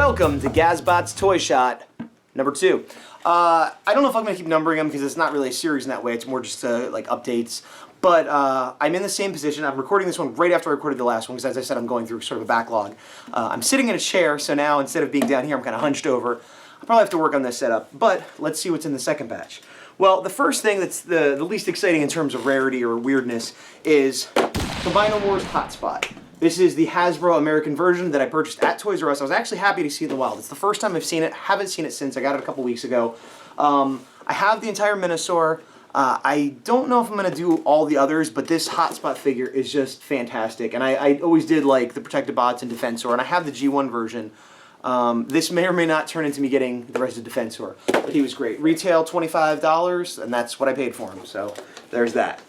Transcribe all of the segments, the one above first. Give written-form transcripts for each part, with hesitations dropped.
Welcome to Gazbot's Toy Shot number 2. I don't know if I'm going to keep numbering them because it's not really a series in that way. It's more just like updates. But I'm in the same position. I'm recording this one right after I recorded the last one because, as I said, I'm going through sort of a backlog. I'm sitting in a chair, so now instead of being down here, I'm kind of hunched over. I'll probably have to work on this setup, but let's see what's in the second batch. Well, the first thing that's the least exciting in terms of rarity or weirdness is Combino Wars Hotspot. This is the Hasbro American version that I purchased at Toys R Us. I was actually happy to see it in the wild. It's the first time I've seen it. Haven't seen it since. I got it a couple weeks ago. I have the entire Minosaur. I don't know if I'm going to do all the others, but this Hotspot figure is just fantastic. And I always did like the Protectobots and Defensor, and I have the G1 version. This may or may not turn into me getting the rest of Defensor, but he was great. Retail $25, and that's what I paid for him, so there's that.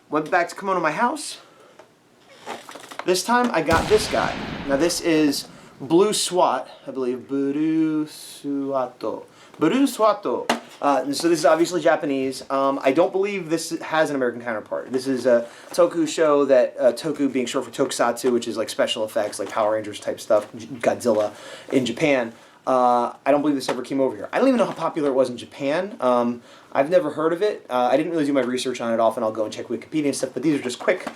Went back to Kimono My House. This time I got this guy. Now this is Blue SWAT, I believe. Blue Suato. Blue Suato. So this is obviously Japanese. I don't believe this has an American counterpart. This is a Toku show that, Toku being short for Tokusatsu, which is like special effects, like Power Rangers type stuff, Godzilla in Japan. I don't believe this ever came over here. I don't even know how popular it was in Japan. I've never heard of it. I didn't really do my research on it often. I'll go and check Wikipedia and stuff, but these are just quick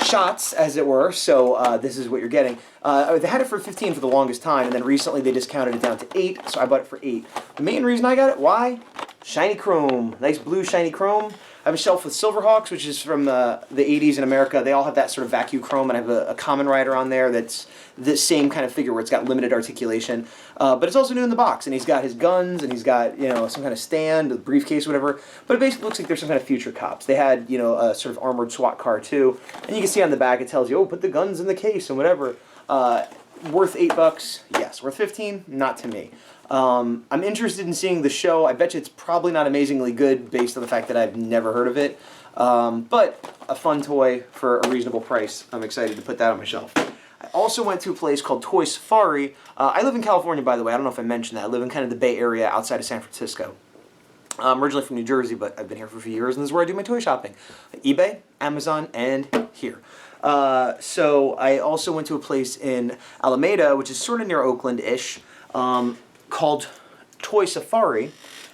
shots, as it were, so this is what you're getting. They had it for $15 for the longest time, and then recently they discounted it down to $8, so I bought it for $8. The main reason I got it, why? Shiny chrome. Nice blue shiny chrome. I have a shelf with Silverhawks, which is from the 80s in America. They all have that sort of vacuum chrome, and I have a Kamen Rider on there that's the same kind of figure where it's got limited articulation. But it's also new in the box, and he's got his guns, and he's got, you know, some kind of stand, a briefcase, whatever. But it basically looks like there's some kind of future cops. They had, you know, a sort of armored SWAT car, too. And you can see on the back it tells you, oh, put the guns in the case and whatever. Worth $8? Yes. Worth $15? Not to me. I'm interested in seeing the show. I bet you it's probably not amazingly good based on the fact that I've never heard of it. But a fun toy for a reasonable price. I'm excited to put that on my shelf. I also went to a place called Toy Safari. I live in California, by the way. I don't know if I mentioned that. I live in kind of the Bay Area outside of San Francisco. I'm originally from New Jersey, but I've been here for a few years, and this is where I do my toy shopping. eBay, Amazon, and here. So I also went to a place in Alameda, which is sort of near Oakland-ish, called Toy Safari,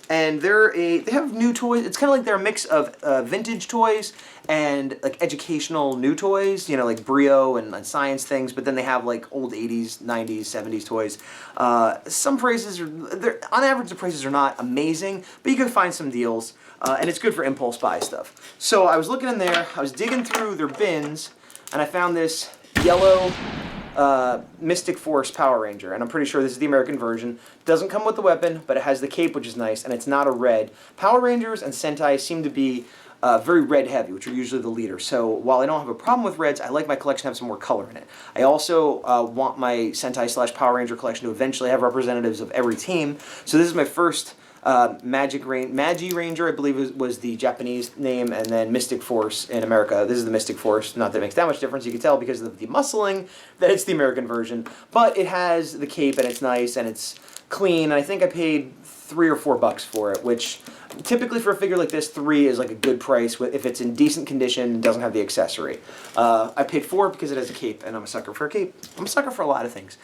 and they have new toys. It's kind of like they're a mix of vintage toys and like educational new toys, you know, like Brio and science things, but then they have like old 80s, 90s, 70s toys. Some prices are, on average the prices are not amazing, but you can find some deals, and it's good for impulse buy stuff. So I was looking in there, I was digging through their bins, and I found this yellow Mystic Force Power Ranger, and I'm pretty sure this is the American version. Doesn't come with the weapon, but it has the cape, which is nice, and it's not a red. Power Rangers and Sentai seem to be very red heavy, which are usually the leader. So while I don't have a problem with reds, I like my collection to have some more color in it. I also want my Sentai / Power Ranger collection to eventually have representatives of every team. So this is my first Magi Ranger, I believe was the Japanese name, and then Mystic Force in America. This is the Mystic Force. Not that it makes that much difference. You can tell because of the muscling that it's the American version. But it has the cape, and it's nice, and it's clean. And I think I paid $3 or $4 for it, which typically for a figure like this, $3 is like a good price if it's in decent condition and doesn't have the accessory. I paid $4 because it has a cape, and I'm a sucker for a cape. I'm a sucker for a lot of things.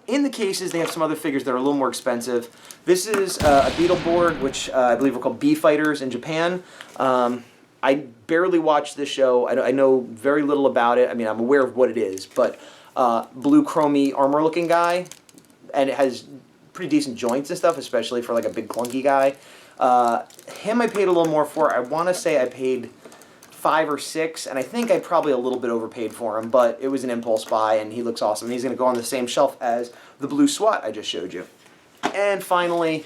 In the cases, they have some other figures that are a little more expensive. This is a Beetle board, which I believe are called Bee Fighters in Japan. I barely watched this show. I know very little about it. I mean, I'm aware of what it is, but blue chromey armor-looking guy, and it has pretty decent joints and stuff, especially for like a big clunky guy. Him I paid a little more for. I want to say I paid $5 or $6, and I think I probably a little bit overpaid for him, but it was an impulse buy, and he looks awesome. He's going to go on the same shelf as the blue SWAT I just showed you. And finally,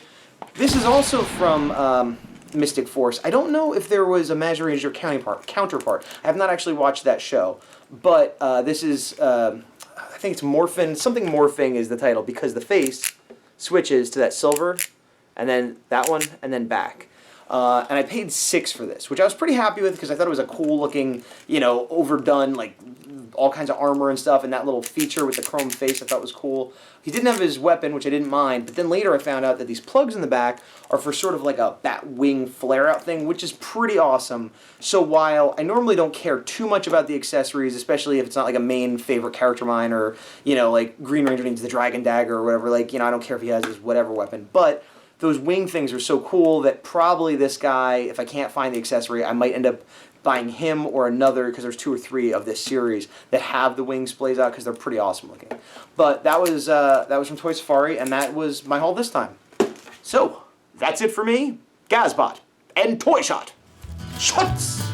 this is also from Mystic Force. I don't know if there was a Magi Ranger counterpart. I have not actually watched that show, but this is, I think it's Morphin, something Morphing is the title, because the face switches to that silver, and then that one, and then back. And I paid $6 for this, which I was pretty happy with because I thought it was a cool looking, you know, overdone, like all kinds of armor and stuff, and that little feature with the chrome face I thought was cool. He didn't have his weapon, which I didn't mind, but then later I found out that these plugs in the back are for sort of like a bat wing flare-out thing, which is pretty awesome. So while I normally don't care too much about the accessories, especially if it's not like a main favorite character of mine, or, you know, like Green Ranger needs the Dragon Dagger or whatever, like, you know, I don't care if he has his whatever weapon, but those wing things are so cool that probably this guy, if I can't find the accessory, I might end up buying him or another, because there's 2 or 3 of this series that have the wing splays out because they're pretty awesome looking. But that was from Toy Safari, and that was my haul this time. So that's it for me, Gazbot, and Toy Shot. Shots!